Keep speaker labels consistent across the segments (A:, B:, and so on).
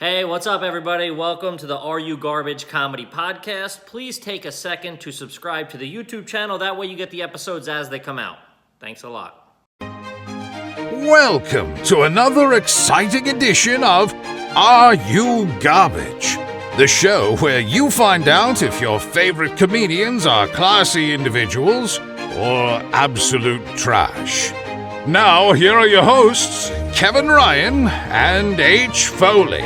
A: Hey, what's up, everybody? Welcome to the Are You Garbage Comedy Podcast. Please take a second to subscribe to the YouTube channel. That way you get the episodes as they come out. Thanks a lot.
B: Welcome to another exciting edition of Are You Garbage? The show where you find out if your favorite comedians are classy individuals or absolute trash. Now, here are your hosts, Kevin Ryan and H. Foley.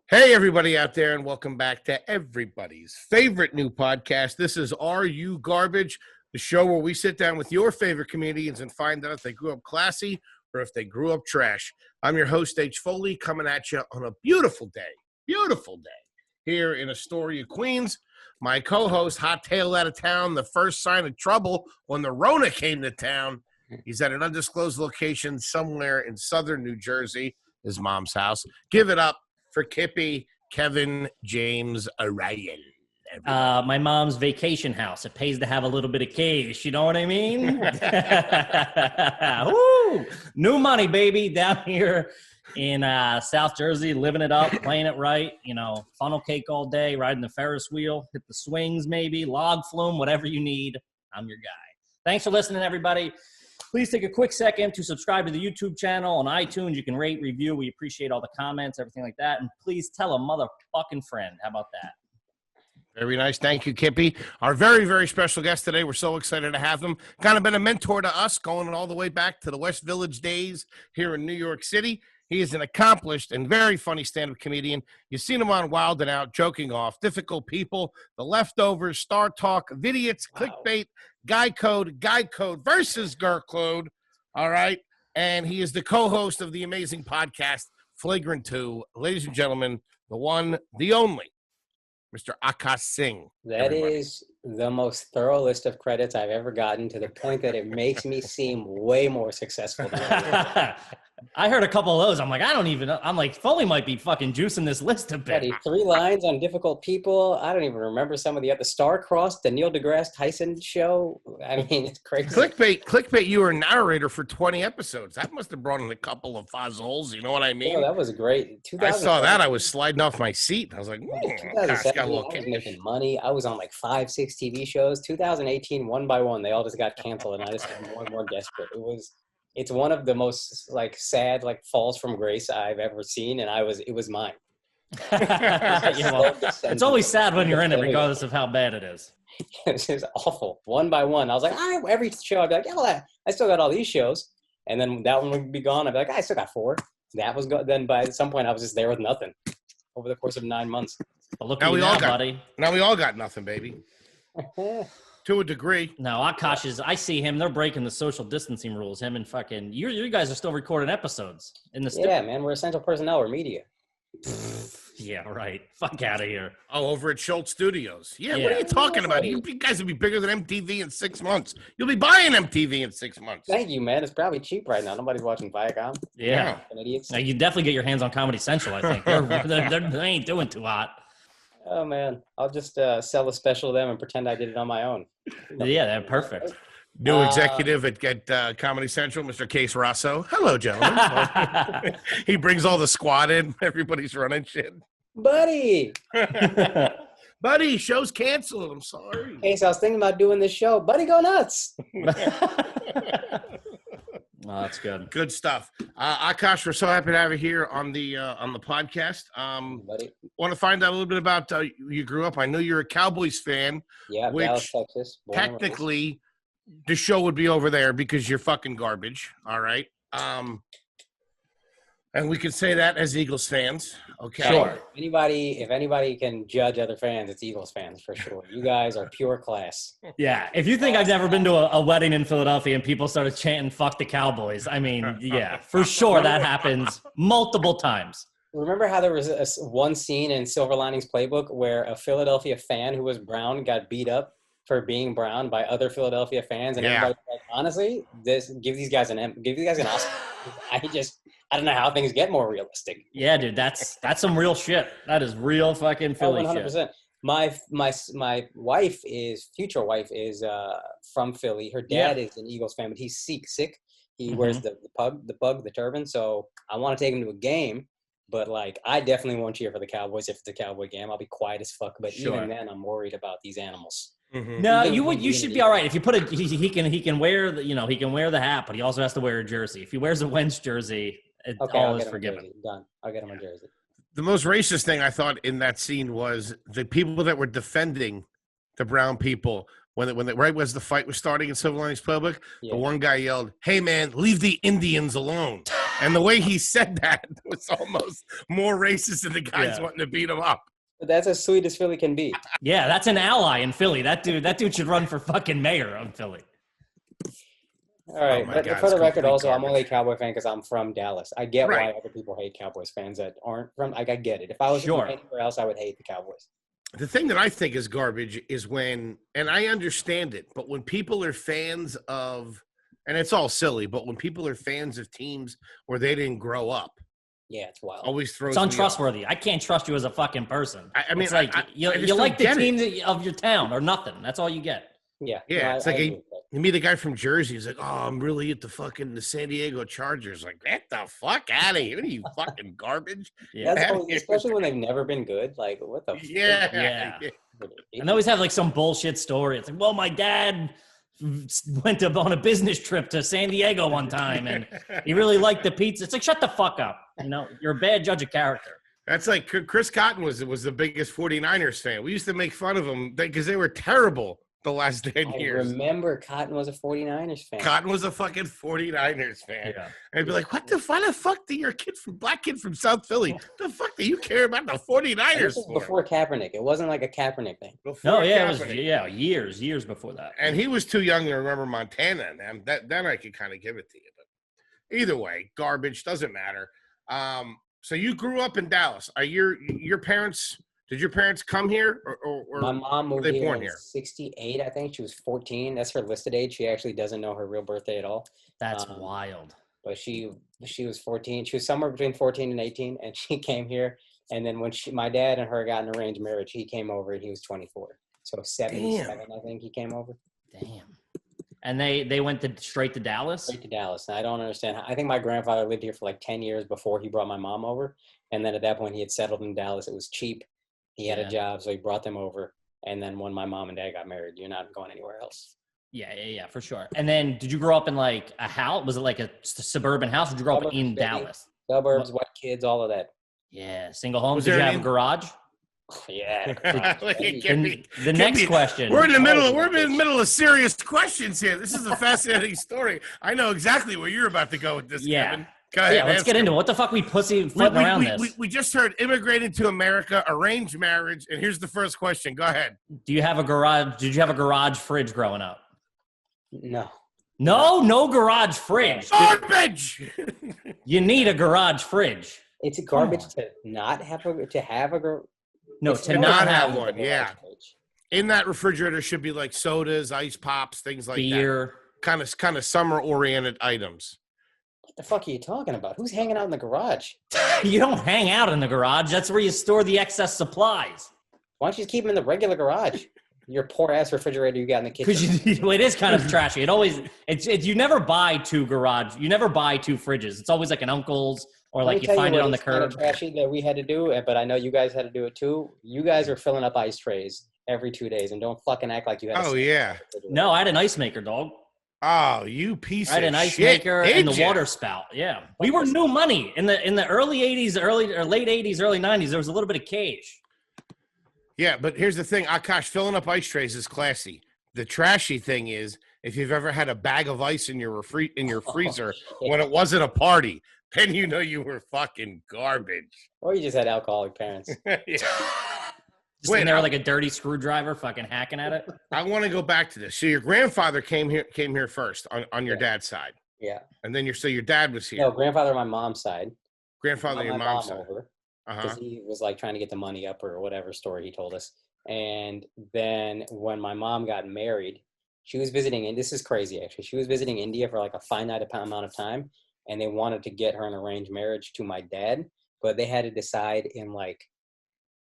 C: Hey, everybody out there, and welcome back to everybody's favorite new podcast. This is Are You Garbage, the show where we sit down with your favorite comedians and find out if they grew up classy or if they grew up trash. I'm your host, H. Foley, coming at you on a beautiful day here in Astoria, Queens. My co-host, hot tail out of town, the first sign of trouble when the Rona came to town. He's at an undisclosed location somewhere in southern New Jersey, his mom's house. Give it up for Kippy, Kevin, James, Ryan.
A: My mom's vacation house. It pays to have a little bit of cash. You know what I mean? Woo! New money, baby, down here in South Jersey, living it up, playing it right. You know, funnel cake all day, riding the Ferris wheel, hit the swings maybe, log flume, whatever you need. I'm your guy. Thanks for listening, everybody. Please take a quick second to subscribe to the YouTube channel. On iTunes, you can rate, review. We appreciate all the comments, everything like that. And please tell a motherfucking friend. How about that?
C: Very nice. Thank you, Kippy. Our very, very special guest today. We're so excited to have him. Kind of been a mentor to us, going all the way back to the West Village days here in New York City. He is an accomplished and very funny stand-up comedian. You've seen him on Wild and Out, Joking Off, Difficult People, The Leftovers, Star Talk, Vidiots, Clickbait, Guy Code versus Girl Code. All right. And he is the co-host of the amazing podcast, Flagrant 2. Ladies and gentlemen, the one, the only, Mr. Akaash Singh.
D: That is the most thorough list of credits I've ever gotten, to the point that it makes me seem way more successful than I am.
A: I heard a couple of those. I'm like, I don't even know. I'm like, Foley might be fucking juicing this list a bit.
D: Buddy, 3 lines on Difficult People. I don't even remember some of the other. Star-Crossed, the Neil deGrasse Tyson show. I mean, it's crazy.
C: Clickbait, you were a narrator for 20 episodes. That must have brought in a couple of fuzzles. You know what I mean?
D: Oh, that was great.
C: I saw that. I was sliding off my seat. I was like,
D: 2017, I was making money. I was on like 5, 6 TV shows. 2018, one by one, they all just got canceled, and I just got more and more desperate. It's one of the most like sad like falls from grace I've ever seen, and it was mine.
A: Yeah, well, it's always sad when you're in it, regardless of how bad it is.
D: It was awful. One by one, I was like, every show I'd be like, yeah, well, I still got all these shows, and then that one would be gone. I'd be like, I still got 4. That was good. Then by some point, I was just there with nothing over the course of 9 months.
A: But look at you now, buddy.
C: Now we all got nothing, baby. To a degree.
A: No, Akaash is, I see him. They're breaking the social distancing rules. Him and fucking, you guys are still recording episodes in the
D: Yeah, man, we're essential personnel. We're media.
A: Yeah, right. Fuck out of here.
C: Oh, over at Schultz Studios. Yeah, what are you talking about? You guys will be bigger than MTV in 6 months. You'll be buying MTV in 6 months.
D: Thank you, man. It's probably cheap right now. Nobody's watching Viacom.
A: Yeah.
D: Idiots.
A: Now, you definitely get your hands on Comedy Central, I think. They ain't doing too hot.
D: Oh, man. I'll just sell a special to them and pretend I did it on my own.
A: Yeah, they're perfect.
C: New executive at Comedy Central, Mr. Case Rosso. Hello, gentlemen. He brings all the squad in. Everybody's running shit.
D: Buddy!
C: Buddy, show's canceled. I'm sorry.
D: Case, I was thinking about doing this show. Buddy, go nuts!
A: Oh, that's good.
C: Good stuff. Akaash, we're so happy to have you here on the podcast. Want to find out a little bit about you grew up. I know you're a Cowboys fan.
D: Yeah,
C: which
D: Dallas, Texas.
C: Technically, the show would be over there because you're fucking garbage. All right. And we can say that as Eagles fans. Okay.
A: Sure.
D: If anybody can judge other fans, it's Eagles fans for sure. You guys are pure class.
A: Yeah. If you think I've never been to a wedding in Philadelphia and people started chanting "fuck the Cowboys," I mean, yeah, for sure that happens multiple times.
D: Remember how there was one scene in Silver Linings Playbook where a Philadelphia fan who was brown got beat up for being brown by other Philadelphia fans, and everybody's like, honestly, give these guys an Oscar. I don't know how things get more realistic.
A: Yeah, dude, that's some real shit. That is real fucking Philly 100%.
D: Shit. My future wife is from Philly. Her dad is an Eagles fan, but he's sick. He wears the turban. So I want to take him to a game, but like I definitely won't cheer for the Cowboys if it's a Cowboy game. I'll be quiet as fuck. But even then, I'm worried about these animals.
A: No, you should be all right if you put a he can wear the he can wear the hat, but he also has to wear a jersey. If he wears a Wentz jersey, all is forgiven.
D: Done. I'll get him a jersey.
C: The most racist thing I thought in that scene was the people that were defending the brown people when right as the fight was starting in Silver Linings Playbook. The one guy yelled, "Hey man, leave the Indians alone!" And the way he said that was almost more racist than the guys wanting to beat him up.
D: But that's as sweet as Philly can be.
A: Yeah, that's an ally in Philly. That dude should run for fucking mayor of Philly.
D: All right, but for the record, also, I'm only a Cowboy fan because I'm from Dallas. I get why other people hate Cowboys fans that aren't from. Like, I get it. If I was from anywhere else, I would hate the Cowboys.
C: The thing that I think is garbage is when, and I understand it, but when people are fans of, and it's all silly, but when people are fans of teams where they didn't grow up.
D: Yeah, it's wild.
C: Always throws.
A: It's untrustworthy. I can't trust you as a fucking person.
C: I mean,
A: it's like you like the team of your town or nothing. That's all you get.
D: Yeah.
C: Yeah. It's like you meet a guy from Jersey. He's like, "Oh, I'm really at the San Diego Chargers." Like, get the fuck out of here! What are you fucking garbage?
D: Yeah. Especially when they've never been good. Like, what the?
C: Yeah.
A: And they always have like some bullshit story. It's like, well, my dad went on a business trip to San Diego one time and he really liked the pizza. It's like, shut the fuck up. You're a bad judge of character.
C: That's like Chris Cotton was the biggest 49ers fan. We used to make fun of them because they were terrible the last 10 years.
D: I remember Cotton was a 49ers fan.
C: Cotton was a fucking 49ers fan. Yeah. And I'd be like, why the fuck do your black kid from South Philly, the fuck do you care about the 49ers for?
D: Before Kaepernick. It wasn't like a Kaepernick thing.
A: It was years before that.
C: And he was too young to remember Montana, and then I could kind of give it to you. But either way, garbage, doesn't matter. So you grew up in Dallas. Are your parents... Did your parents come here, or
D: my mom moved
C: were they
D: here
C: born
D: in
C: here?
D: 68, I think. She was 14. That's her listed age. She actually doesn't know her real birthday at all.
A: That's wild.
D: But she was 14. She was somewhere between 14 and 18, and she came here. And then when my dad and her got an arranged marriage, he came over and he was 24. So 77, I think he came over.
A: Damn. And they went straight to Dallas?
D: Straight to Dallas. And I don't understand. I think my grandfather lived here for like 10 years before he brought my mom over. And then at that point, he had settled in Dallas. It was cheap. He had a job, so he brought them over. And then when my mom and dad got married, you're not going anywhere else.
A: Yeah, for sure. And then did you grow up in like a house? Was it like a suburban house? Or did you grow up in Dallas?
D: Suburbs, white kids, all of that.
A: Yeah, single homes. Did you have a garage?
D: Yeah.
A: The next question.
C: We're in the middle of serious questions here. This is a fascinating story. I know exactly where you're about to go with this, Kevin. Go ahead,
A: let's get into it. What the fuck we floating around this?
C: We just heard immigrated to America, arranged marriage, and here's the first question. Go ahead.
A: Do you have a garage? Did you have a garage fridge growing up?
D: No.
A: No garage fridge.
C: Garbage!
A: You need a garage fridge.
D: It's garbage to not have to have a garage.
A: No, to not have one.
C: Yeah. Fridge. In that refrigerator should be like sodas, ice pops, things like
A: beer.
C: That. Kind of summer-oriented items.
D: What the fuck are you talking about? Who's hanging out in the garage?
A: You don't hang out in the garage. That's where you store the excess supplies.
D: Why don't you just keep them in the regular garage? Your poor ass refrigerator you got in the kitchen.
A: Because it is kind of trashy. You never buy two fridges. It's always like an uncle's or like you find it on the curb.
D: Kind of trashy that we had to do, but I know you guys had to do it too. You guys are filling up ice trays every 2 days, and don't fucking act like you had.
A: No, I had an ice maker, dog.
C: Oh, you piece of shit.
A: I had an ice maker and the water spout. Yeah. We were new money. In the early 80s, late 80s, early 90s, there was a little bit of cash.
C: Yeah, but here's the thing. Akaash, filling up ice trays is classy. The trashy thing is if you've ever had a bag of ice in your freezer when it wasn't a party, then you know you were fucking garbage.
D: Or you just had alcoholic parents.
A: Just in there with like a dirty screwdriver fucking hacking at it.
C: I want to go back to this. So your grandfather came here first on your dad's side.
D: Yeah.
C: And then your dad was here.
D: No, grandfather on my mom's side.
C: Grandfather on your mom's side.
D: Because he was like trying to get the money up or whatever story he told us. And then when my mom got married, she was visiting, and this is crazy actually. She was visiting India for like a finite amount of time, and they wanted to get her an arranged marriage to my dad, but they had to decide in like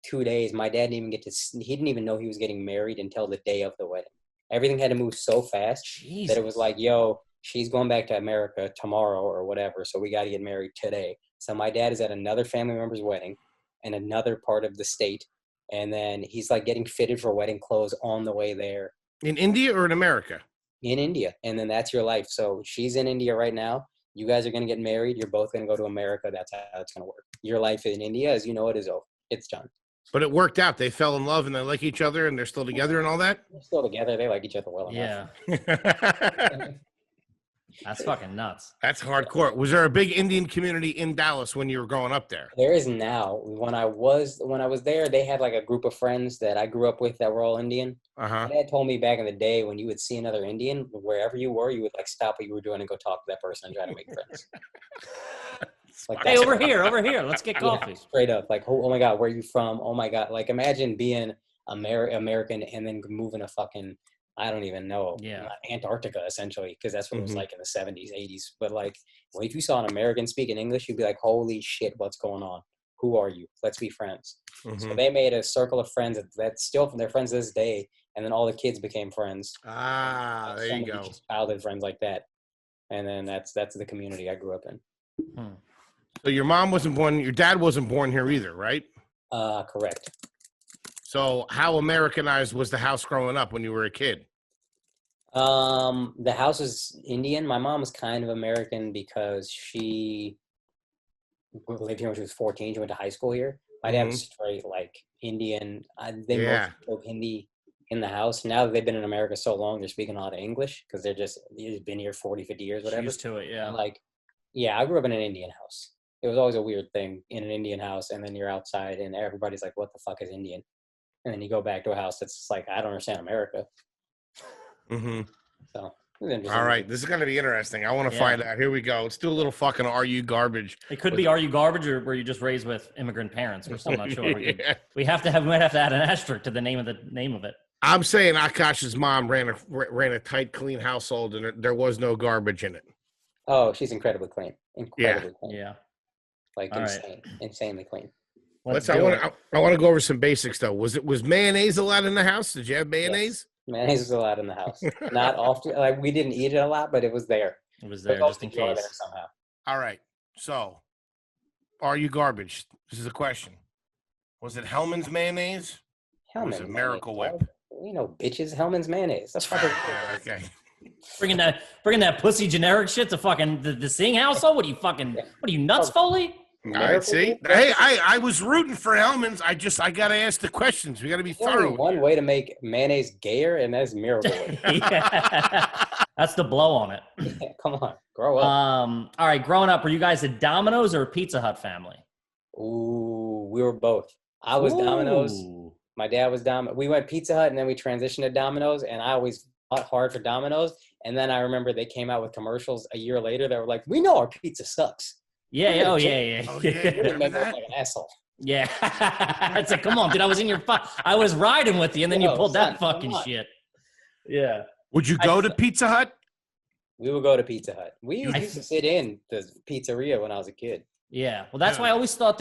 D: 2 days. My dad he didn't even know he was getting married until the day of the wedding. Everything had to move so fast that it was like, yo, she's going back to America tomorrow or whatever, so we got to get married today. So my dad is at another family member's wedding in another part of the state, and then he's like getting fitted for wedding clothes on the way there.
C: In India or in America?
D: In India, and then that's your life. So she's in India right now. You guys are going to get married. You're both going to go to America. That's how it's going to work. Your life in India, as you know it, is over. It's done.
C: But it worked out. They fell in love and they like each other and they're still together and all that?
D: They're still together. They like each other well enough.
A: Yeah. That's fucking nuts.
C: That's hardcore. Was there a big Indian community in Dallas when you were growing up there?
D: There is now. When I was there, they had like a group of friends that I grew up with that were all Indian.
C: Uh-huh.
D: My dad told me back in the day when you would see another Indian, wherever you were, you would like stop what you were doing and go talk to that person and try to make friends. Like,
A: Hey, over here. Let's get coffee.
D: Yeah, straight up. Like, oh my God, where are you from? Oh my God. Like, imagine being American and then moving to fucking, I don't even know, Antarctica, essentially, because that's what it was like in the 70s, 80s. But like, well, if you saw an American speaking English, you'd be like, holy shit, what's going on? Who are you? Let's be friends. So they made a circle of friends that's still from their friends to this day. And then all the kids became friends.
C: Ah, there you go.
D: Childhood friends like that. And then that's the community I grew up in.
C: So your mom wasn't born, your dad wasn't born here either, right?
D: Correct.
C: So how Americanized was the house growing up when you were a kid?
D: The house is Indian. My mom was kind of American because she lived here when she was 14. She went to high school here. My dad was straight like Indian. They both spoke Hindi in the house. Now that they've been in America so long, they're speaking a lot of English because they've been here 40, 50 years, whatever.
A: Used to it, yeah.
D: And like, yeah, I grew up in an Indian house. It was always a weird thing in an Indian house, and then you're outside, and everybody's like, what the fuck is Indian? And then you go back to a house that's like, I don't understand America. So,
C: all right, this is going to be interesting. I want to find out. Here we go. Let's do a little fucking Are You Garbage.
A: It could be Are You Garbage, or were you just raised with immigrant parents? I'm not sure. We might have to add an asterisk to the name of it.
C: I'm saying Akaash's mom ran a tight, clean household, and there was no garbage in it.
D: Oh, she's incredibly clean. Incredibly clean.
A: Yeah.
D: Like insanely clean.
C: I want to go over some basics though. Was mayonnaise allowed in the house? Did you have mayonnaise?
D: Yes. Mayonnaise was allowed in the house. Not often. Like we didn't eat it a lot, but it was there.
A: It was there just in case.
D: Somehow.
C: All right. So, are you garbage? This is a question. Was it Hellman's mayonnaise? Or was it Miracle Whip?
D: You know, bitches, Hellman's mayonnaise. That's fucking
C: okay.
A: Bringing that pussy generic shit to fucking the Singh household? What are you nuts, Foley?
C: All right, see? Hey, I was rooting for Hellman's. I got to ask the questions. We got to be thorough.
D: One way to make mayonnaise gayer, and that's Miracle Whip.
A: That's the blow on it.
D: Yeah, come on, grow up.
A: All right, growing up, were you guys a Domino's or a Pizza Hut family?
D: Ooh, we were both. I was Domino's. My dad was Domino's. We went Pizza Hut, and then we transitioned to Domino's, and I always fought hard for Domino's. And then I remember they came out with commercials a year later that were like, we know our pizza sucks.
A: Yeah.
C: Oh,
A: yeah.
D: Like an asshole.
A: Yeah. It's like, come on, dude. I was in your I was riding with you, and then you pulled that fucking shit. Yeah.
C: Would you go to Pizza Hut?
D: We would go to Pizza Hut. We used to sit in the pizzeria when I was a kid.
A: Yeah. Well, that's why I always thought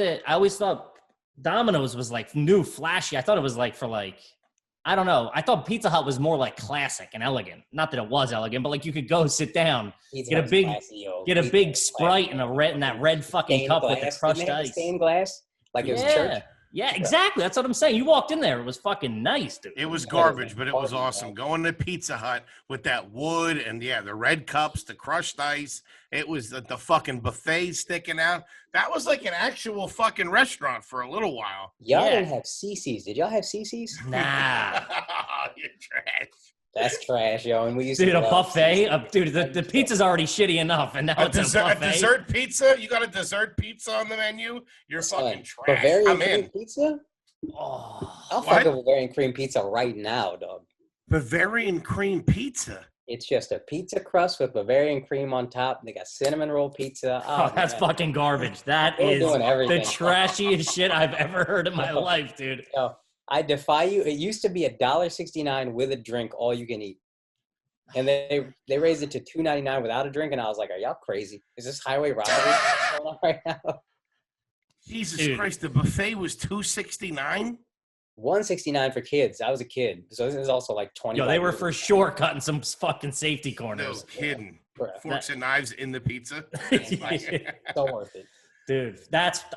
A: Domino's was like new, flashy. I thought it was like for like, I don't know. I thought Pizza Hut was more like classic and elegant. Not that it was elegant, but like you could go sit down, get a big Sprite and that red fucking cup with the crushed ice.
D: Stained glass, like it was church.
A: Yeah, exactly. That's what I'm saying. You walked in there. It was fucking nice, dude.
C: It was garbage, but it was awesome. Going to Pizza Hut with that wood and, the red cups, the crushed ice. It was the fucking buffet sticking out. That was like an actual fucking restaurant for a little while.
D: Y'all didn't have CC's. Did y'all have CC's?
A: Nah.
C: You're trash.
D: That's trash, yo. And we used
A: to a buffet. Dude, the pizza's already shitty enough, and now it's a buffet.
C: A dessert pizza? You got a dessert pizza on the menu? You're fucking trash.
D: Bavarian cream pizza? Oh, I'll fuck a Bavarian cream pizza right now, dog.
C: Bavarian cream pizza?
D: It's just a pizza crust with Bavarian cream on top. They got cinnamon roll pizza.
A: Oh, that's fucking garbage. That is the trashiest shit I've ever heard in my life, dude.
D: Yo, I defy you. It used to be $1.69 with a drink, all you can eat. And they raised it to $2.99 without a drink, and I was like, are y'all crazy? Is this highway robbery going on right now?
C: Jesus Christ, the buffet was $2.69?
D: $1.69 for kids. I was a kid, so this is also like 20.
A: Yo, they were for sure cutting some fucking safety corners.
C: No kidding. forks and knives in the pizza.
D: So worth it.
A: Dude,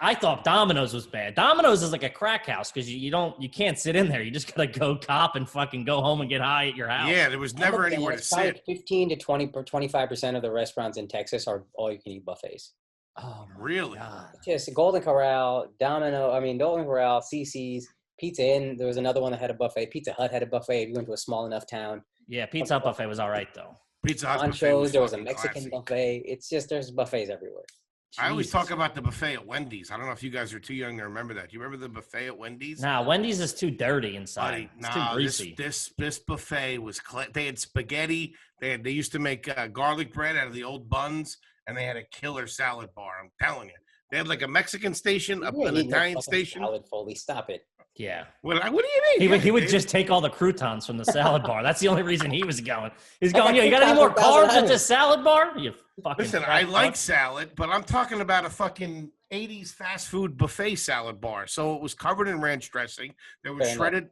A: I thought Domino's was bad. Domino's is like a crack house because you can't sit in there. You just gotta go cop and fucking go home and get high at your house.
C: Yeah, there was never anywhere to sit.
D: 15 to 25% of the restaurants in Texas are all-you-can-eat buffets.
A: Oh,
C: really?
A: God.
D: Just Golden Corral, Golden Corral, CC's, Pizza Inn. There was another one that had a buffet. Pizza Hut had a buffet if you went to a small enough town.
A: Yeah, Pizza Hut buffet was all right, though.
C: Pizza Hut
D: buffet there was a Mexican buffet. It's just there's buffets everywhere.
C: I always talk about the buffet at Wendy's. I don't know if you guys are too young to remember that. Do you remember the buffet at Wendy's?
A: Nah, Wendy's is too dirty inside. It's too greasy.
C: This buffet was they had spaghetti. They used to make garlic bread out of the old buns, and they had a killer salad bar. I'm telling you, they had like a Mexican station, an Italian station.
D: Salad, Foley, stop it.
A: Yeah.
C: What do you mean?
A: He would just take all the croutons from the salad bar. That's the only reason he was going. He's going, you got any more carbs at this salad bar? You fucking
C: listen, I like salad, but I'm talking about a fucking 80s fast food buffet salad bar. So it was covered in ranch dressing. There was shredded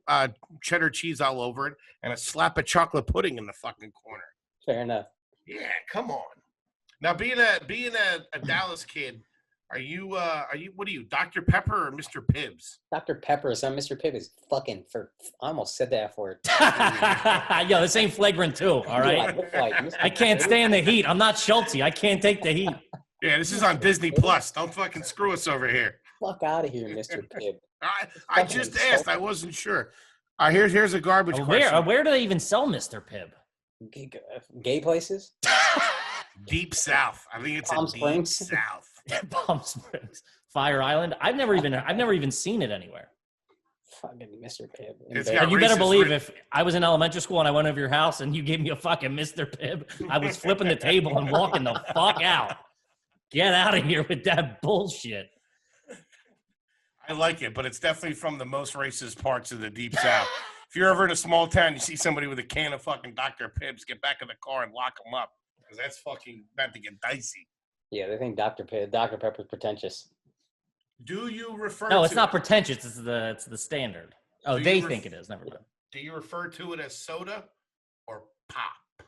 C: cheddar cheese all over it and a slap of chocolate pudding in the fucking corner.
D: Fair enough.
C: Yeah, come on. Now, being a Dallas kid, what are you, Dr. Pepper or Mr. Pibbs?
D: Dr. Pepper, son. Mr. Pibb is fucking I almost said that for it.
A: Yo, this ain't Flagrant 2, all right? I can't stand the heat. I'm not Schulte. I can't take the heat.
C: Yeah, this is on Disney Plus. Don't fucking screw us over here.
D: Fuck out of here, Mr. Pibb.
C: I just asked. I wasn't sure. Here's a garbage question.
A: Where do they even sell Mr. Pibb?
D: Gay places?
C: Deep South. I think it's
D: Palm
C: Deep
D: Springs?
C: South.
A: Palm Springs, Fire Island. I've never even seen it anywhere.
D: Fucking Mr. Pibb.
A: You better believe if I was in elementary school and I went over your house and you gave me a fucking Mr. Pibb, I was flipping the table and walking the fuck out. Get out of here with that bullshit.
C: I like it, but it's definitely from the most racist parts of the Deep South. If you're ever in a small town, you see somebody with a can of fucking Dr. Pibbs, get back in the car and lock them up because that's fucking about to get dicey.
D: Yeah, they think Dr. Pepper's pretentious.
C: Do you refer
A: No, it's not pretentious. It's the standard. Oh, they think it is. Never mind.
C: Do you refer to it as soda or pop?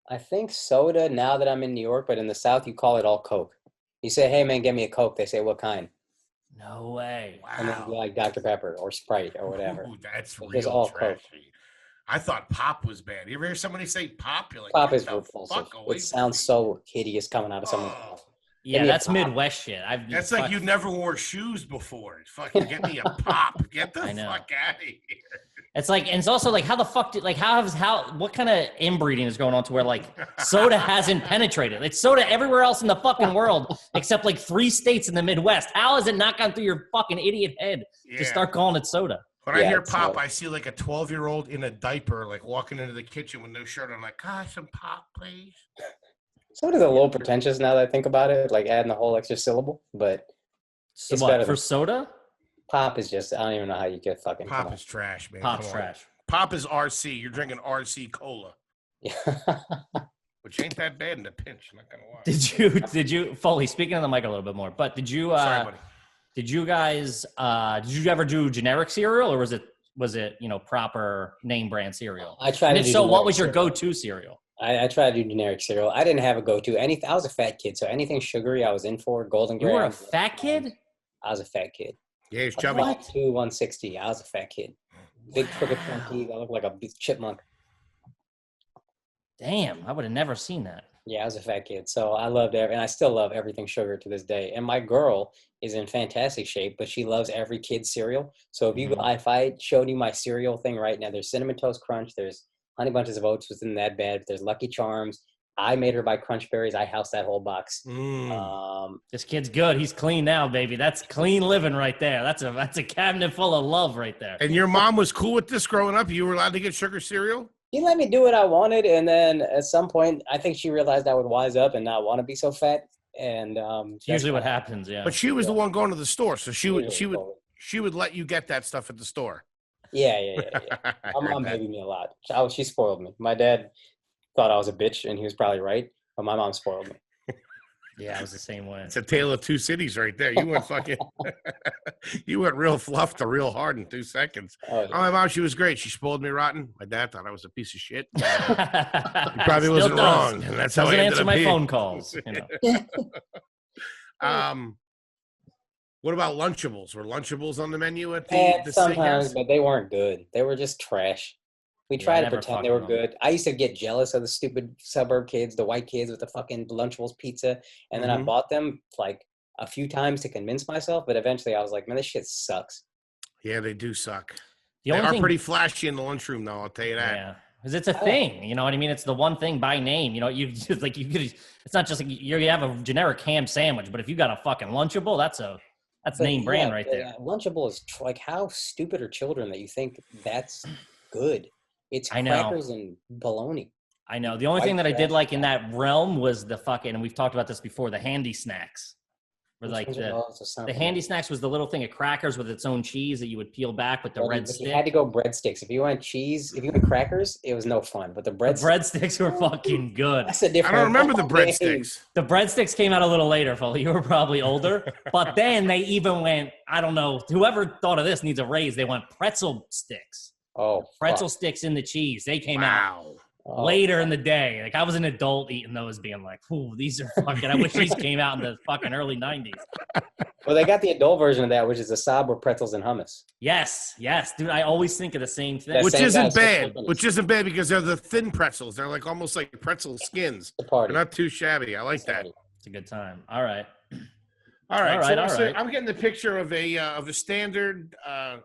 D: I think soda now that I'm in New York, but in the South, you call it all Coke. You say, hey, man, get me a Coke. They say, what kind?
A: No way.
C: Wow.
D: And then you like Dr. Pepper or Sprite or whatever.
C: Ooh, that's
D: it's
C: real
D: all
C: trashy.
D: Coke.
C: I thought pop was bad. You ever hear somebody say pop? You're like,
D: pop is repulsive. It sounds so hideous coming out of someone's mouth.
A: Yeah, that's Midwest shit.
C: That's like you never wore shoes before. Fucking get me a pop. Get the fuck out of here.
A: It's like, and it's also like, how the fuck what kind of inbreeding is going on to where like soda hasn't penetrated? It's soda everywhere else in the fucking world except like 3 states in the Midwest. How has it not gone through your fucking idiot head to start calling it soda?
C: When I hear pop, I see like a 12-year-old in a diaper, like walking into the kitchen with no shirt. I'm like, gosh, some pop, please.
D: Soda's a little pretentious now that I think about it, like adding a whole extra syllable, but
A: it's better for soda?
D: Pop is just, I don't even know how you get fucking
C: pop is trash, man.
A: Pop's trash.
C: Pop is RC. You're drinking RC cola.
D: Yeah.
C: Which ain't that bad in a pinch, I'm not gonna lie.
A: Did you Foley, speaking on the mic a little bit more, but did you
C: Sorry, buddy.
A: did you guys did you ever do generic cereal or was it proper name brand cereal?
D: I tried to do
A: so what was your
D: cereal.
A: go-to cereal?
D: I tried to do generic cereal. I didn't have a go-to. I was a fat kid, so anything sugary I was in for. Golden Graham.
A: You were a fat kid?
D: I was a fat kid.
C: Yeah, he's chubby.
D: 160. I was a fat kid. Big crooked front teeth. I looked like a big chipmunk.
A: Damn, I would have never seen that.
D: Yeah, I was a fat kid. So I loved and I still love everything sugar to this day. And my girl is in fantastic shape, but she loves every kid's cereal. So if I showed you my cereal thing right now, there's Cinnamon Toast Crunch, there's Honey Bunches of Oats within that bed, there's Lucky Charms. I made her buy Crunch Berries. I housed that whole box.
A: This kid's good. He's clean now, baby. That's clean living right there. That's a cabinet full of love right there.
C: And your mom was cool with this growing up? You were allowed to get sugar cereal?
D: She let me do what I wanted, and then at some point, I think she realized I would wise up and not want to be so fat. And
A: usually what happens, yeah.
C: But she was the one going to the store, so she would let you get that stuff at the store.
D: Yeah. My mom babied me a lot. She spoiled me. My dad thought I was a bitch, and he was probably right, but my mom spoiled me.
A: Yeah, I was the same way.
C: It's a tale of two cities right there. You went fucking, you went real fluff to real hard in 2 seconds.
D: Oh, yeah.
C: My mom, she was great. She spoiled me rotten. My dad thought I was a piece of shit. He
A: He
C: probably wasn't wrong, and that's how I
A: Doesn't
C: ended
A: answer
C: up
A: my
C: here.
A: phone calls.
C: What about Lunchables? Were Lunchables on the menu at the
D: sometimes,
C: steakhouse?
D: but they weren't good. They were just trash. We
A: Yeah,
D: tried to
A: never
D: pretend they were
A: fucking
D: good. I used to get jealous of the stupid suburb kids, the white kids with the fucking Lunchables pizza. And then I bought them like a few times to convince myself. But eventually I was like, man, this shit sucks.
C: Yeah, they do suck.
A: The
C: They
A: only
C: are
A: thing,
C: pretty flashy in the lunchroom, though. I'll tell you that.
A: yeah, because it's a thing. You know what I mean? It's the one thing by name. You know, you just like you could. It's not just like you have a generic ham sandwich, but if you got a fucking Lunchable, that's name brand right there.
D: Lunchable is like, how stupid are children that you think that's good? It's
A: I know.
D: crackers and bologna.
A: I know. The only thing that I did like in that realm was the fucking, and we've talked about this before, the handy snacks. Where like the handy snacks was the little thing of crackers with its own cheese that you would peel back with the red stick.
D: You had to go breadsticks. If you went cheese, if you went crackers, it was no fun. But the breadsticks
A: were fucking good.
D: That's a different.
C: I don't remember the breadsticks.
A: The breadsticks came out a little later, Foley. You were probably older. But then they even went, I don't know, whoever thought of this needs a raise. They went pretzel sticks.
D: Oh,
A: pretzel sticks in the cheese. They came out later in the day. Like I was an adult eating those, being like, "Ooh, these are fucking." I wish these came out in the fucking early '90s.
D: Well, they got the adult version of that, which is the Sabra pretzels and hummus.
A: Yes, dude. I always think of the same thing.
C: Which isn't bad. Which isn't bad because they're the thin pretzels. They're like almost like pretzel skins. They're not too shabby. I like that.
A: It's a good time. All right.
C: All right. I'm getting the picture of a standard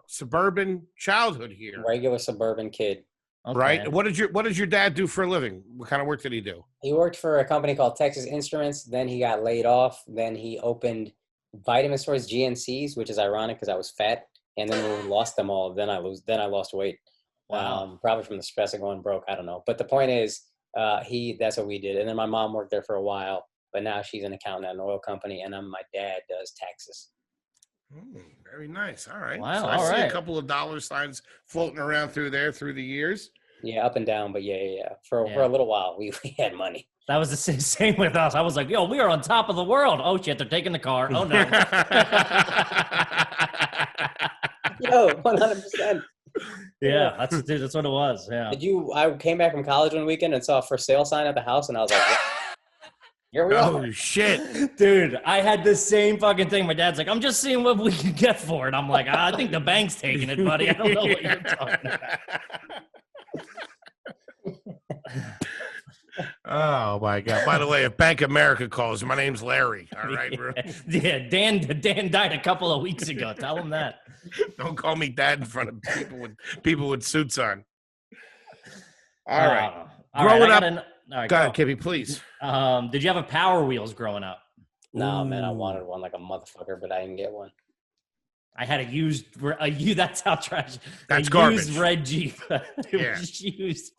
C: suburban childhood here.
D: Regular suburban kid.
C: Okay. Right. What did your dad do for a living? What kind of work did he do?
D: He worked for a company called Texas Instruments. Then he got laid off. Then he opened vitamin stores, GNCs, which is ironic because I was fat. And then we lost them all. Then I lost weight.
A: Wow.
D: Probably from the stress of going broke. I don't know. But the point is, that's what we did. And then my mom worked there for a while. But now she's an accountant at an oil company, and my dad does taxes.
C: Very nice. All right.
A: Wow.
C: So I see a couple of dollar signs floating around through the years.
D: Yeah, up and down, but yeah. For a little while, we had money.
A: That was the same with us. I was like, yo, we are on top of the world. Oh, shit, they're taking the car. Oh, no.
D: Yo, 100%.
A: Yeah, that's what it was. Yeah.
D: I came back from college one weekend and saw a for sale sign at the house, and I was like, here we are.
C: Oh, shit.
A: Dude, I had the same fucking thing. My dad's like, I'm just seeing what we can get for it. I'm like, I think the bank's taking it, buddy. I don't know what you're talking about.
C: Oh, my God. By the way, if Bank America calls, my name's Larry. All right, bro.
A: Yeah, Dan died a couple of weeks ago. Tell him that.
C: Don't call me dad in front of people with suits on. All right. Growing up. Go ahead, Kippy, please.
A: Did you have a Power Wheels growing up?
D: No, man, I wanted one like a motherfucker, but I didn't get one.
A: I had that's how trash.
C: That's garbage.
A: Used red Jeep.
C: Yeah.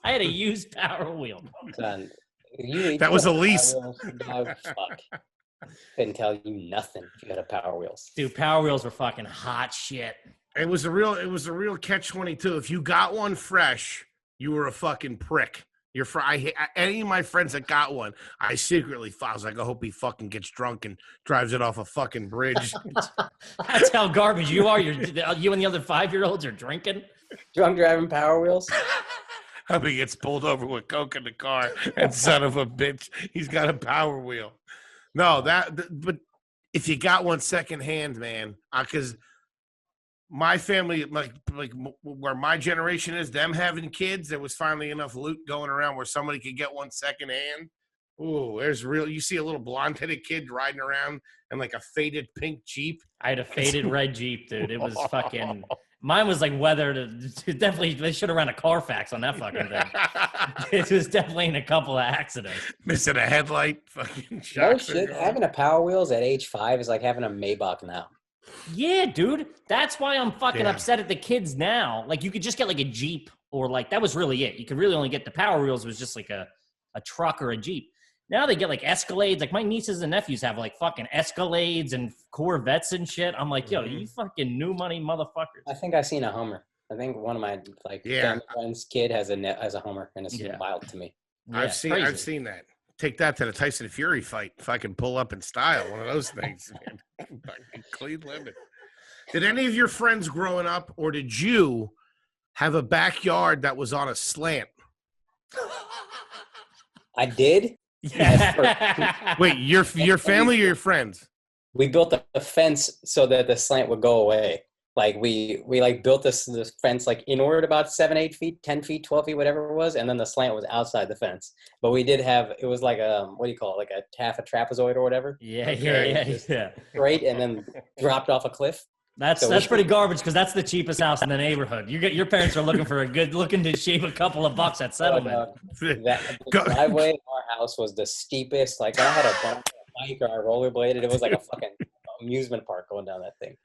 A: I had a used Power Wheel.
D: Son,
C: that was a lease.
D: Fuck. Couldn't tell you nothing if you had a Power Wheels.
A: Dude, Power Wheels were fucking hot shit.
C: It was a real catch-22. If you got one fresh, you were a fucking prick. Any of my friends that got one, I secretly thought, I was like, I hope he fucking gets drunk and drives it off a fucking bridge.
A: That's how garbage you are. You and the other 5-year-olds are drinking.
D: Drunk driving Power Wheels.
C: I hope he gets pulled over with coke in the car and son of a bitch, he's got a Power Wheel. No, but if you got one secondhand, man, because my family, like where my generation is, them having kids, there was finally enough loot going around where somebody could get one secondhand. Ooh, you see a little blonde-headed kid riding around in like a faded pink Jeep.
A: I had a faded red Jeep, dude. It was fucking, mine was like weathered. Definitely, they should have ran a Carfax on that fucking thing. It was definitely in a couple of accidents.
C: Missing a headlight, fucking
D: no shit. Having a Power Wheels at age 5 is like having a Maybach now.
A: Yeah, dude. That's why I'm fucking upset at the kids now. Like, you could just get like a Jeep, or like, that was really it. You could really only get the Power Wheels was just like a truck or a Jeep. Now they get like Escalades. Like, my nieces and nephews have like fucking Escalades and Corvettes and shit. I'm like, yo, you fucking new money motherfuckers.
D: I think I've seen a Hummer. I think one of my family friends' kid has a Hummer, and it's wild to me.
C: Yeah, I've seen that. take that to the Tyson Fury fight if I can pull up in style. One of those things, man. Clean limit. Did any of your friends growing up, or did you have a backyard that was on a slant?
D: I did.
A: Yeah.
C: Wait, your family or your friends?
D: We built a fence so that the slant would go away. Like we like built this fence like inward about 7, 8 feet, 10 feet, 12 feet, whatever it was, and then the slant was outside the fence. But we did have, it was like what do you call it, like a half a trapezoid or whatever.
A: Yeah.
D: Straight and then dropped off a cliff.
A: That's pretty garbage because that's the cheapest house in the neighborhood. Your parents are looking for looking to shave a couple of bucks at settlement.
D: The driveway in our house was the steepest. Like I had a bike or I rollerbladed. It was like a fucking amusement park going down that thing.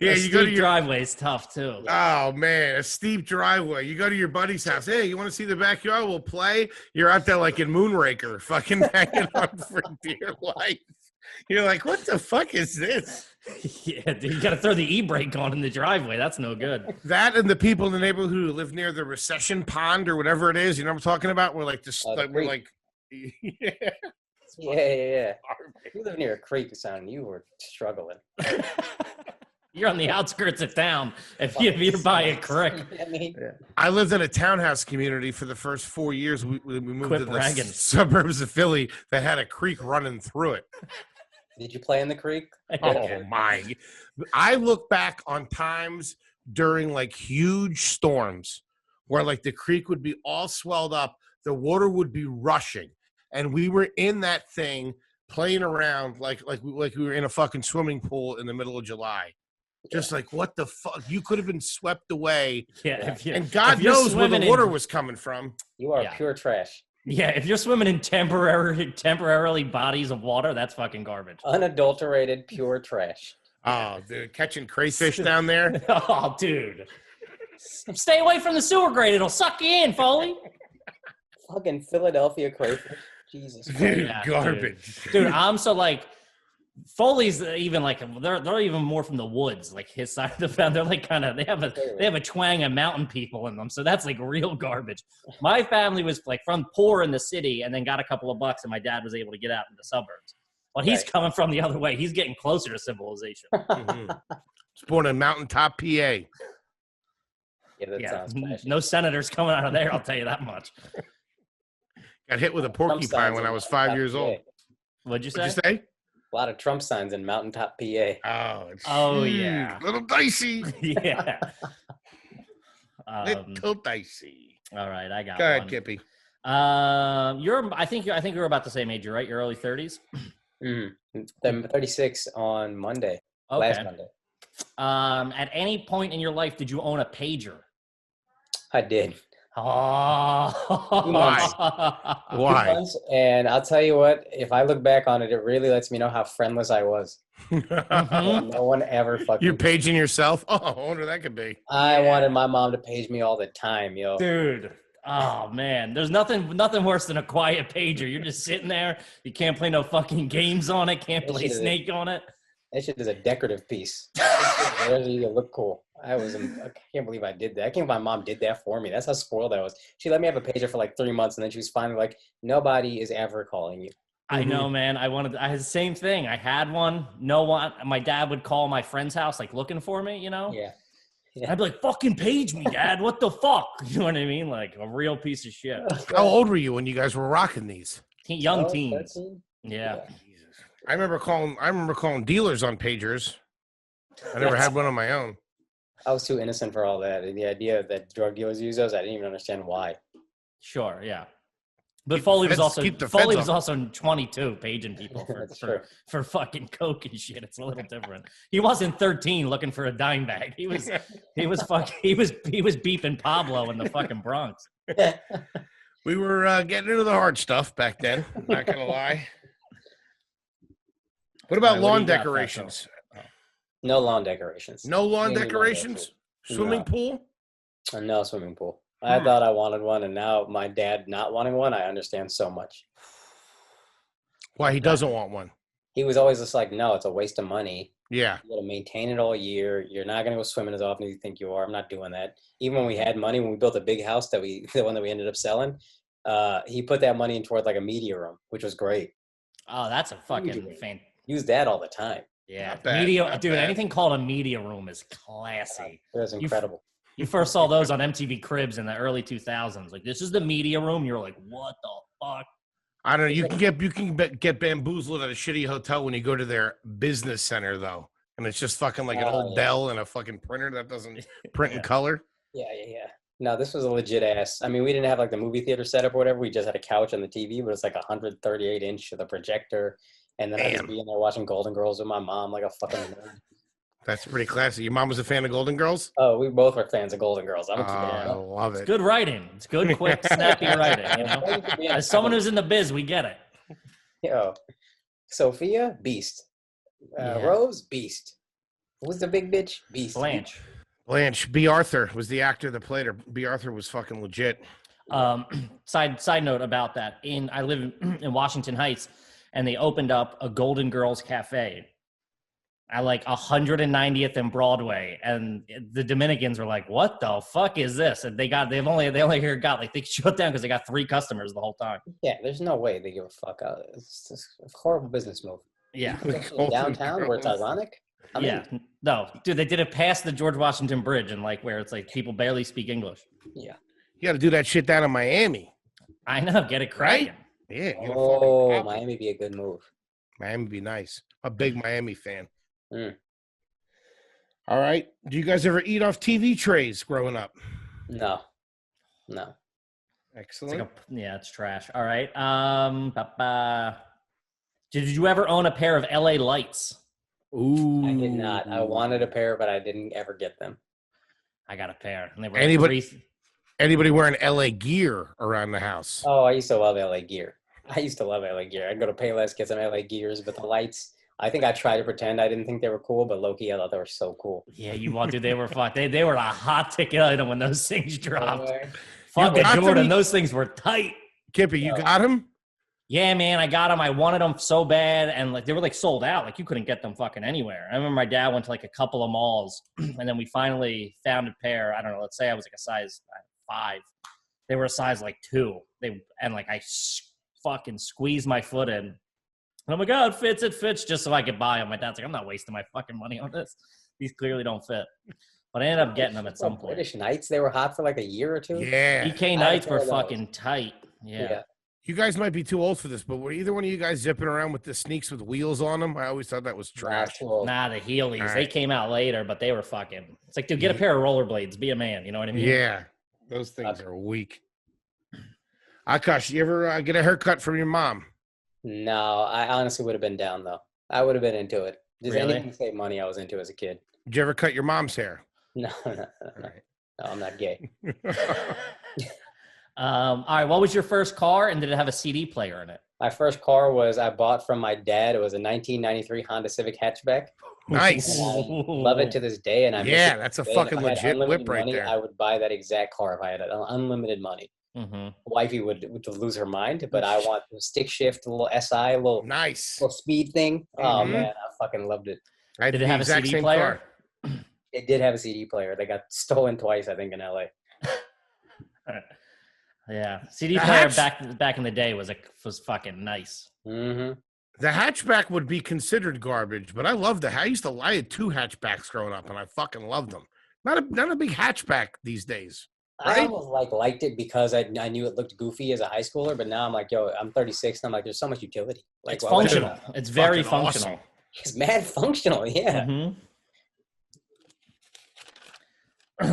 A: Yeah, you go to your driveway is tough too.
C: Oh man, a steep driveway. You go to your buddy's house. Hey, you want to see the backyard? We'll play. You're out there like in Moonraker, fucking hanging on for dear life. You're like, what the fuck is this?
A: Yeah, dude, you got to throw the e-brake on in the driveway. That's no good.
C: That and the people in the neighborhood who live near the recession pond or whatever it is. You know what I'm talking about? We're like this. We're like,
D: yeah. You live near a creek, son. You were struggling.
A: You're on the outskirts of town if you're by a creek.
C: I lived in a townhouse community for the first 4 years. We moved to the
A: bragging.
C: suburbs of Philly that had a creek running through it.
D: Did you play in the creek?
C: Oh my. I look back on times during like huge storms where like the creek would be all swelled up. The water would be rushing. And we were in that thing playing around like we were in a fucking swimming pool in the middle of July. Just like, what the fuck? You could have been swept away.
A: Yeah.
C: And God knows where the water was coming from.
D: You are pure trash.
A: Yeah, if you're swimming in temporarily bodies of water, that's fucking garbage.
D: Unadulterated, pure trash.
C: Oh, dude, catching crayfish down there.
A: Oh, dude. Stay away from the sewer grate. It'll suck you in, Foley.
D: Fucking Philadelphia crayfish. Jesus Christ.
C: Dude, garbage.
A: Dude, I'm so like, Foley's even like they're even more from the woods, like his side of the family. They're like kind of they have a twang of mountain people in them, so that's like real garbage. My family was like from poor in the city, and then got a couple of bucks, and my dad was able to get out in the suburbs. Well, he's coming from the other way. He's getting closer to civilization.
C: Mm-hmm. He's born in Mountaintop, PA.
D: Yeah, that sounds flashy.
A: No senators coming out of there. I'll tell you that much.
C: Got hit with a porcupine when I was 5 years old.
A: What'd you say?
C: What'd you say?
D: A lot of Trump signs in Mountaintop, PA.
C: Oh,
A: yeah.
C: Little dicey.
A: Yeah.
C: Little dicey.
A: All right, I got
C: Go ahead,
A: one.
C: Kippy.
A: I think you're about the same age, right? Your early 30s.
D: I'm 36 on Monday.
A: Okay.
D: Last Monday.
A: At any point in your life, did you own a pager?
D: I did.
A: Oh,
C: Why?
D: And I'll tell you what, if I look back on it, it really lets me know how friendless I was. No one ever fucking.
C: You're paging yourself? Oh, I wonder that could be.
D: I wanted my mom to page me all the time, yo.
A: dude. Oh man, there's nothing worse than a quiet pager. You're just sitting there. You can't play no fucking games on it. Can't play Snake on it.
D: That shit is a decorative piece. You look cool. I can't believe I did that. I can't believe my mom did that for me. That's how spoiled I was. She let me have a pager for like 3 months, and then she was finally like, nobody is ever calling you.
A: I know, man. I had the same thing. I had one. No one. My dad would call my friend's house, like looking for me, you know?
D: Yeah.
A: I'd be like, fucking page me, Dad. What the fuck? You know what I mean? Like a real piece of shit.
C: How old were you when you guys were rocking these?
A: Young teens.
D: 13?
A: Yeah.
C: Jesus. I remember calling dealers on pagers. I never had one on my own.
D: I was too innocent for all that. The idea that drug dealers use those, I didn't even understand why.
A: Sure, yeah. But Foley was also 22, paging people for fucking coke and shit. It's a little different. He wasn't 13 looking for a dime bag. He was beeping Pablo in the fucking Bronx.
C: We were getting into the hard stuff back then. Not gonna lie. What about lawn decorations?
D: No lawn decorations.
C: No lawn decorations? Swimming pool?
D: No swimming pool. I thought I wanted one, and now my dad not wanting one, I understand so much.
C: Why he doesn't want one?
D: He was always just like, no, it's a waste of money.
C: Yeah.
D: You got to maintain it all year. You're not going to go swimming as often as you think you are. I'm not doing that. Even when we had money, when we built a big house, the one that we ended up selling, he put that money in toward like a media room, which was great.
A: Oh, that's a fucking fan.
D: Use that all the time.
A: Yeah,
C: Not bad,
A: media,
C: not
A: dude.
C: bad.
A: Anything called a media room is classy.
D: It was incredible.
A: You first saw those on MTV Cribs in the early 2000s. Like, this is the media room. You're like, what the fuck?
C: I don't know. You can get bamboozled at a shitty hotel when you go to their business center though, and it's just fucking like an old Dell and a fucking printer that doesn't print in color.
D: Yeah. No, this was a legit ass. I mean, we didn't have like the movie theater setup or whatever. We just had a couch on the TV, but it's like 138 inch with a projector. And then I just be in there watching Golden Girls with my mom like a fucking nerd.
C: That's pretty classy. Your mom was a fan of Golden Girls?
D: Oh, we both were fans of Golden Girls. I'm a
C: I
D: kid.
C: love it.
A: It's good writing. It's good, quick, snappy writing. You know, as someone who's in the biz, we get it.
D: Yo, Sophia, beast. Rose, beast. Who's the big bitch? Beast.
C: Blanche. B. Arthur was the actor that played her. B. Arthur was fucking legit.
A: Side note about that. I live in Washington Heights, and they opened up a Golden Girls cafe at like 190th and Broadway, and the Dominicans were like, "What the fuck is this?" And they only got like, they shut down because they got 3 customers the whole time.
D: Yeah, there's no way they give a fuck. It's just a horrible business move.
A: Yeah,
D: downtown where it's ironic.
A: No, dude, they did it past the George Washington Bridge, and like where it's like people barely speak English.
D: Yeah,
C: you got to do that shit down in Miami.
A: I know, get it cracking.
C: Right? Yeah.
D: Oh, Miami be a good move.
C: Miami be nice. A big Miami fan.
D: Mm.
C: All right. Do you guys ever eat off TV trays growing up?
D: No.
C: Excellent.
A: It's trash. All right. Did you ever own a pair of LA Lights?
C: Ooh.
D: I did not. I wanted a pair, but I didn't ever get them.
A: I got a pair. And they were
C: Anybody wearing LA gear around the house?
D: Oh, I used to love LA gear. I'd go to Payless, get some LA gears, but the lights, I think I tried to pretend I didn't think they were cool, but low-key, I thought they were so cool.
A: Yeah, dude, they were fun. They were a hot ticket item when those things dropped. Fucking Jordan, those things were tight.
C: Kippy, you got them?
A: Yeah, man, I got them. I wanted them so bad, and like they were like sold out. Like you couldn't get them fucking anywhere. I remember my dad went to like a couple of malls, and then we finally found a pair. I don't know. Let's say I was like a size 5. They were a size like 2. I fucking squeezed my foot in. And I'm like, oh, it fits just so I could buy them. My dad's like, I'm not wasting my fucking money on this. These clearly don't fit. But I ended up getting them at some point.
D: British Knights, they were hot for like a year or 2.
C: Yeah.
A: EK Knights were fucking tight. Yeah.
C: You guys might be too old for this, but were either one of you guys zipping around with the sneaks with wheels on them? I always thought that was trash.
A: Nah, the Heelys.
C: Right.
A: They came out later, but they were fucking. It's like, dude, get a pair of rollerblades. Be a man. You know what I mean?
C: Yeah. Those things are weak. Akaash, you ever get a haircut from your mom?
D: No, I honestly would have been down, though. I would have been into it. Just
A: Really?
D: anything to save money I was into as a kid.
C: Did you ever cut your mom's hair?
D: No.
C: Right.
D: No, I'm not gay.
A: All right. What was your first car, and did it have a CD player in it?
D: My first car I bought from my dad. It was a 1993 Honda Civic hatchback.
C: Nice.
D: I love it to this day. And
C: that's a fucking legit whip right there.
D: I would buy that exact car if I had unlimited money.
A: Mm-hmm.
D: Wifey would lose her mind, but I want the stick shift, a little SI, a little
C: nice
D: little speed thing. Oh man, I fucking loved it.
A: Did it have a CD player?
D: It did have a CD player. They got stolen twice, I think, in LA.
A: Yeah, CD player back in the day was fucking nice.
D: Mm-hmm.
C: The hatchback would be considered garbage, but I loved I used to I had 2 hatchbacks growing up, and I fucking loved them. Not a big hatchback these days. Right?
D: I almost liked it because I knew it looked goofy as a high schooler, but now I'm like, yo, I'm 36, and I'm like, there's so much utility. Like,
A: it's functional. It's very functional.
C: Awesome.
D: It's mad functional, yeah.
A: Mm-hmm.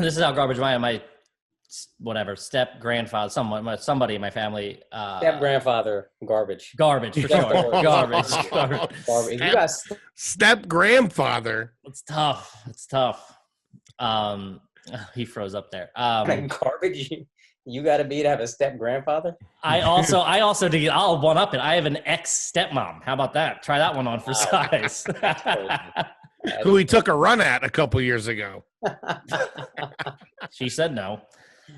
A: This is how garbage my step grandfather, somebody in my family.
D: Step grandfather, garbage.
A: Garbage for sure. Garbage.
D: If you got
C: step grandfather.
A: It's tough. He froze up there.
D: Garbage. You got to be to have a step grandfather.
A: I also did. I'll one up it. I have an ex stepmom. How about that? Try that one on for size.
C: Who he took a run at a couple years ago.
A: She said no.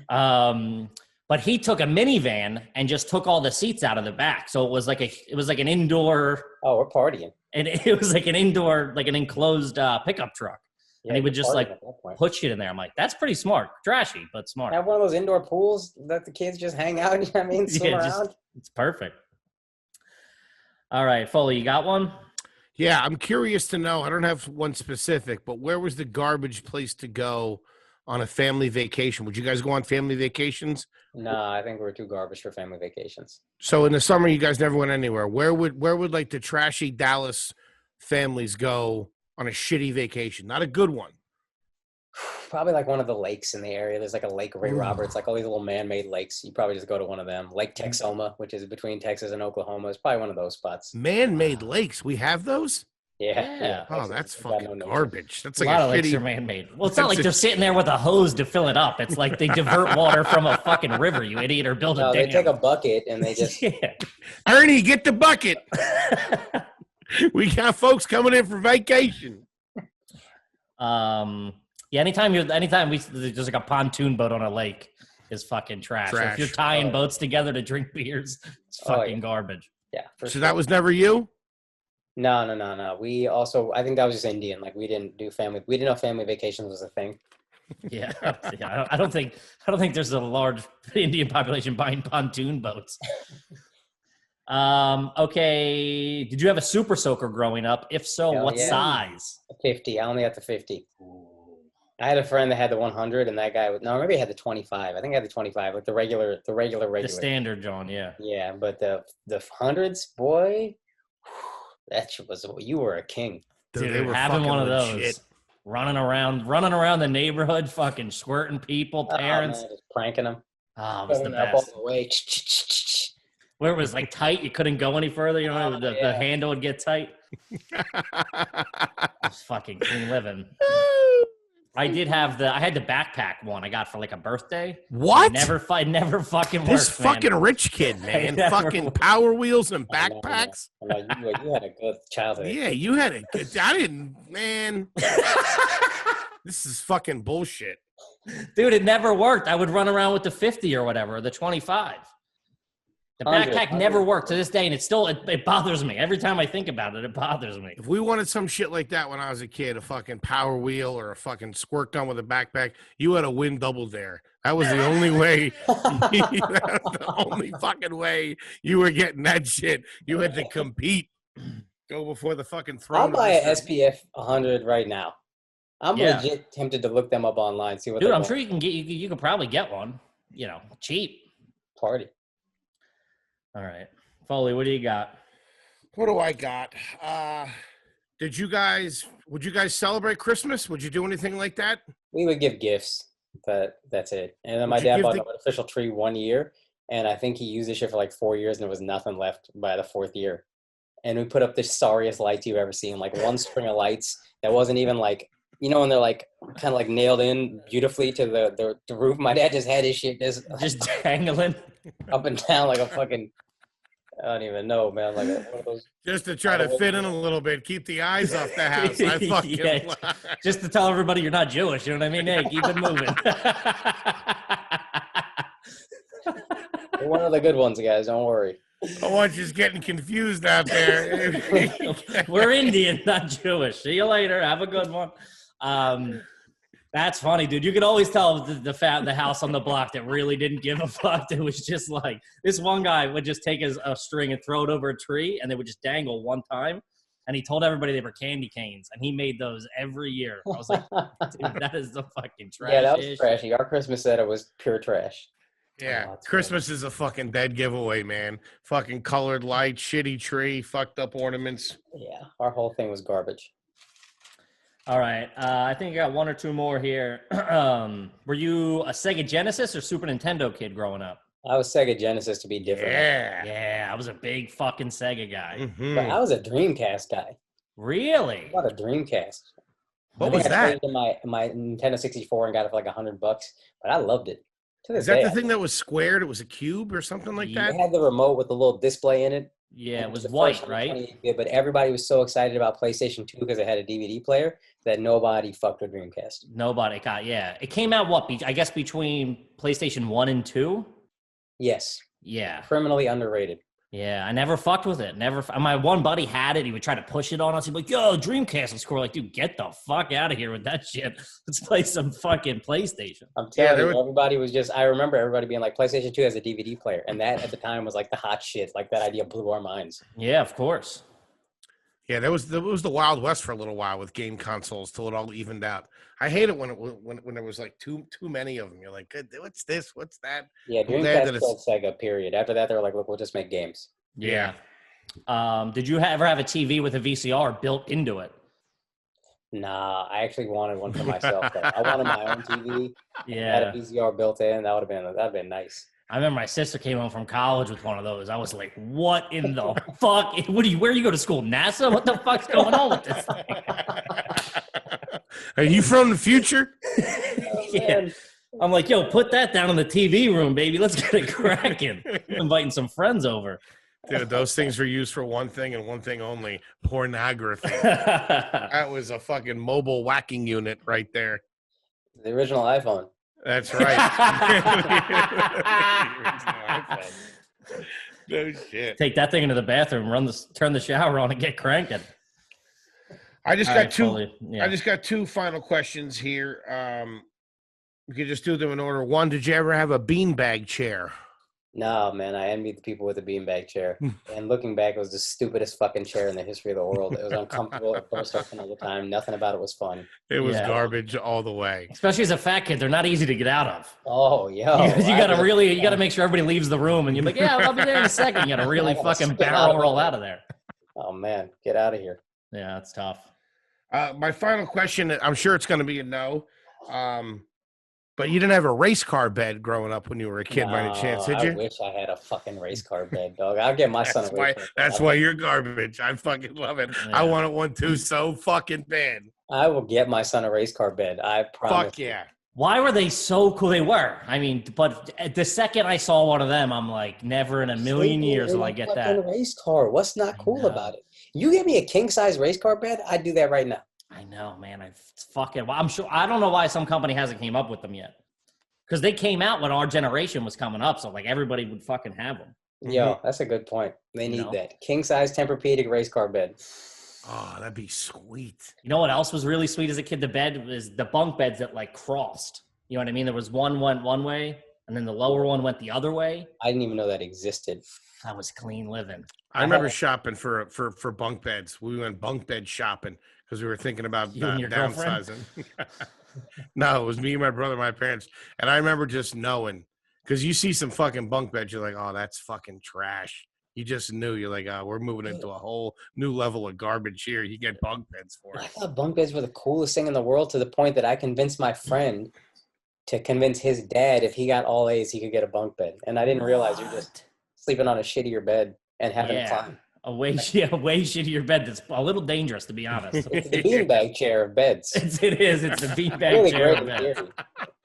A: But he took a minivan and just took all the seats out of the back. So it was like an indoor.
D: Oh, we're partying.
A: And it was like an indoor, like an enclosed pickup truck. and he would just like put shit in there. I'm like, that's pretty smart. Trashy, but smart.
D: Have one of those indoor pools that the kids just hang out. You know what I mean? Swim around.
A: It's perfect. All right, Foley, you got one?
C: Yeah, I'm curious to know. I don't have one specific, but where was the garbage place to go on a family vacation? Would you guys go on family vacations?
D: No, I think we're too garbage for family vacations.
C: So in the summer, you guys never went anywhere. Where would like the trashy Dallas families go on a shitty vacation? Not a good one.
D: Probably like one of the lakes in the area. There's like a Lake Ray Roberts, like all these little man-made lakes. You probably just go to one of them. Lake Texoma, which is between Texas and Oklahoma, is probably one of those spots.
C: Man-made lakes. We have those?
A: Yeah.
C: Oh, that's fucking garbage. That's like
A: a lot of lakes are man-made. Well, it's not like they're sitting there with a hose to fill it up. It's like they divert water from a fucking river, you idiot, or build a dam.
D: They take a bucket and they just...
C: Ernie, get the bucket. We got folks coming in for vacation.
A: Yeah, anytime there's like a pontoon boat on a lake is fucking trash. So if you're tying boats together to drink beers, it's fucking garbage.
D: Yeah.
C: So that was never you?
D: No. We also, I think that was just Indian. Like we didn't know family vacations was a thing.
A: Yeah. I don't think there's a large Indian population buying pontoon boats. Okay. Did you have a super soaker growing up? If so, what size?
D: 50. I only had the 50. I had a friend that had the 100, and that guy maybe he had the 25. I think I had the 25, like the regular. The
A: standard, John. Yeah.
D: Yeah, but the hundreds, boy, that shit was. You were a king.
A: Dude, they were having one of those. Shit. Running around the neighborhood, fucking squirting people, parents,
D: just pranking them.
A: Oh, it was the best.
D: All the way.
A: Where it was like tight, you couldn't go any further. You know, the handle would get tight. It's fucking clean living. I had the backpack one I got for like a birthday.
C: What?
A: Never fucking worked.
C: This fucking rich kid, man. Fucking Power Wheels and backpacks.
D: I know, you had a good childhood.
C: Yeah, you had a good. I didn't, man. This is fucking bullshit.
A: Dude, it never worked. I would run around with the 50 or whatever, or the 25. The backpack never worked to this day, and it bothers me. Every time I think about it, it bothers me.
C: If we wanted some shit like that when I was a kid, a fucking Power Wheel or a fucking squirt gun with a backpack, you had to win double dare. That was the only way. The only fucking way you were getting that shit. You had to compete. Go before the fucking throne.
D: I'll buy an SPF 100 right now. I'm legit tempted to look them up online. See what.
A: Dude, I'm sure you can get. You could probably get one. You know, cheap.
D: Party.
A: All right. Foley, what do you got?
C: What do I got? Would you guys celebrate Christmas? Would you do anything like that?
D: We would give gifts, but that's it. And then my dad bought an artificial tree 1 year, and I think he used this shit for like 4 years, and there was nothing left by the 4th year. And we put up the sorriest lights you've ever seen, like one string of lights that wasn't even like, you know, when they're like kind of like nailed in beautifully to the roof. My dad just had his shit just dangling up and down like a fucking, I don't even know, man. Like one of those.
C: Just to try to fit in a little bit, keep the eyes off the house. I fucking
A: just to tell everybody you're not Jewish. You know what I mean? Hey, keep it moving.
D: We're one of the good ones, guys. Don't worry.
C: I want you just getting confused out there.
A: We're Indian, not Jewish. See you later. Have a good one. That's funny, dude. You could always tell the house on the block that really didn't give a fuck. It was just like this one guy would just take a string and throw it over a tree, and they would just dangle one time. And he told everybody they were candy canes, and he made those every year. I was like, dude, that is the fucking trash.
D: Yeah, that was trashy. Our Christmas set it was pure trash.
C: Yeah, Christmas is a fucking dead giveaway, man. Fucking colored lights, shitty tree, fucked up ornaments.
D: Yeah, our whole thing was garbage.
A: All right. I think I got one or two more here. Were you a Sega Genesis or Super Nintendo kid growing up?
D: I was Sega Genesis to be different.
A: Yeah. I was a big fucking Sega guy.
C: Mm-hmm.
D: But I was a Dreamcast guy.
A: Really?
D: What a Dreamcast.
C: What was that? I
D: traded in my Nintendo 64 and got it for like $100, but I loved it.
C: Is that the thing that was squared? It was a cube or something like that?
D: It had the remote with the little display in it.
A: Yeah, it was white, right?
D: But everybody was so excited about PlayStation 2 because it had a DVD player that nobody fucked with Dreamcast.
A: Nobody got, yeah. It came out, I guess, between PlayStation 1 and 2?
D: Yes.
A: Yeah.
D: Criminally underrated.
A: Yeah, I never fucked with it. Never. My one buddy had it. He would try to push it on us. He'd be like, "Yo, Dreamcast and score." Like, dude, get the fuck out of here with that shit. Let's play some fucking PlayStation.
D: I'm telling you, everybody was just. I remember everybody being like, PlayStation 2 has a DVD player, and that at the time was like the hot shit. Like that idea blew our minds.
A: Yeah, of course.
C: Yeah, that was the Wild West for a little while with game consoles till it all evened out. I hate it when there was like too many of them. You're like, what's this? What's that?
D: Yeah, Dreamcast killed Sega. Period. After that, they were like, look, we'll just make games.
A: Yeah. Did you ever have a TV with a VCR built into it?
D: Nah, I actually wanted one for myself. Though. I wanted my own TV.
A: Yeah,
D: had a VCR built in. That'd been nice.
A: I remember my sister came home from college with one of those. I was like, what in the fuck? Where do you go to school? NASA? What the fuck's going on with this thing?
C: Are you from the future?
A: Yeah. I'm like, yo, put that down in the TV room, baby. Let's get it cracking. I'm inviting some friends over.
C: Dude, those things were used for one thing and one thing only, pornography. That was a fucking mobile whacking unit right there.
D: The original iPhone.
C: That's right. No shit.
A: Take that thing into the bathroom, turn the shower on, and get cranking.
C: I just got two final questions here. We could just do them in order. One, did you ever have a beanbag chair?
D: No, man. I envied the people with a beanbag chair. And looking back, it was the stupidest fucking chair in the history of the world. It was uncomfortable. It burst open all the time. Nothing about it was fun.
C: It was garbage all the way.
A: Especially as a fat kid, they're not easy to get out of.
D: Oh, yeah.
A: You gotta make sure everybody leaves the room, and you're like, yeah, I'll be there in a second. You gotta really fucking barrel roll out of there.
D: Oh man, get out of here.
A: Yeah, it's tough.
C: My final question, I'm sure it's going to be a no. But you didn't have a race car bed growing up when you were a kid, by any chance, did you?
D: I wish I had a fucking race car bed, dog. I'll get my son a race car bed.
C: That's why you're garbage. I fucking love it. Yeah. I wanted one too so fucking bad.
D: I will get my son a race car bed. I promise.
C: Fuck yeah.
A: Why were they so cool? They were. I mean, but the second I saw one of them, I'm like, never in a million years will I get that.
D: Race car. What's not cool about it? You give me a king size race car bed, I'd do that right now.
A: I know, man. I'm sure. I don't know why some company hasn't came up with them yet. Because they came out when our generation was coming up, so like everybody would fucking have them.
D: Yo, that's a good point. They need that king size Tempur-Pedic race car bed.
C: Oh, that'd be sweet.
A: You know what else was really sweet as a kid? The bed was the bunk beds that like crossed. You know what I mean? There was one went one way, and then the lower one went the other way.
D: I didn't even know that existed.
A: That was clean living.
C: I remember shopping for bunk beds. We went bunk bed shopping because we were thinking about downsizing. No, it was me, my brother, my parents. And I remember just knowing, because you see some fucking bunk beds, you're like, oh, that's fucking trash. You just knew. You're like, oh, we're moving into a whole new level of garbage here. You get bunk beds for it.
D: I thought bunk beds were the coolest thing in the world, to the point that I convinced my friend to convince his dad if he got all A's, he could get a bunk bed. And I didn't realize you're just sleeping on a shittier bed and having fun.
A: A way shittier bed that's a little dangerous, to be honest.
D: It's the beanbag chair of beds.
A: It is. It's the beanbag
D: really
A: chair
D: of beds.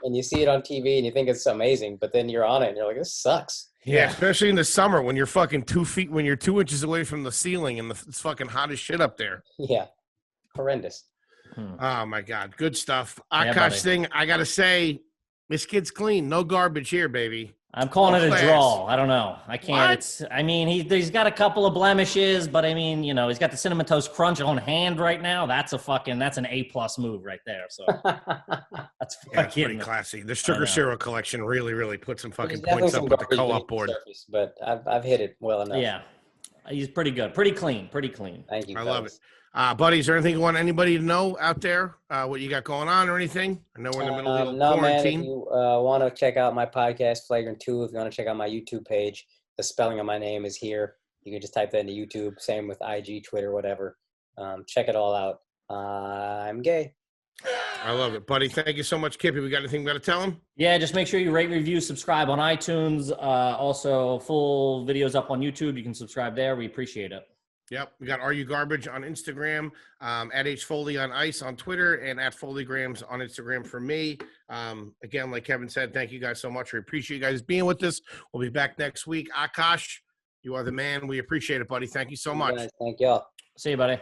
D: And you see it on TV and you think it's amazing, but then you're on it and you're like, this sucks.
C: Yeah, especially in the summer when you're fucking 2 feet, when you're 2 inches away from the ceiling and it's fucking hot as shit up there.
D: Yeah, horrendous.
C: Oh my God, good stuff. Akaash Singh, I gotta say, this kid's clean. No garbage here, baby.
A: I'm calling it a draw. I don't know. I can't. He's got a couple of blemishes, but I mean, he's got the Cinnamon Toast Crunch on hand right now. That's an A+ move right there. So that's
C: pretty classy. The Sugar Cereal collection really, really put some fucking points up with the co-op board.
D: But I've hit it well enough.
A: Yeah, he's pretty good. Pretty clean.
D: Thank you.
C: I love it. Buddy, is there anything you want anybody to know out there? What you got going on or anything? I know we're in the middle of quarantine.
D: Man, if you want to check out my podcast, Flagrant 2, if you want to check out my YouTube page, the spelling of my name is here. You can just type that into YouTube. Same with IG, Twitter, whatever. Check it all out. I'm gay.
C: I love it. Buddy, thank you so much, Kippy. We got anything we got to tell him?
A: Yeah, just make sure you rate, review, subscribe on iTunes. Also, full videos up on YouTube. You can subscribe there. We appreciate it.
C: Yep. We got Are You Garbage on Instagram, at HFoley on Ice on Twitter, and at FoleyGrams on Instagram for me. Again, like Kevin said, thank you guys so much. We appreciate you guys being with us. We'll be back next week. Akaash, you are the man. We appreciate it, buddy. Thank you so much.
D: Thank y'all.
A: See you, buddy.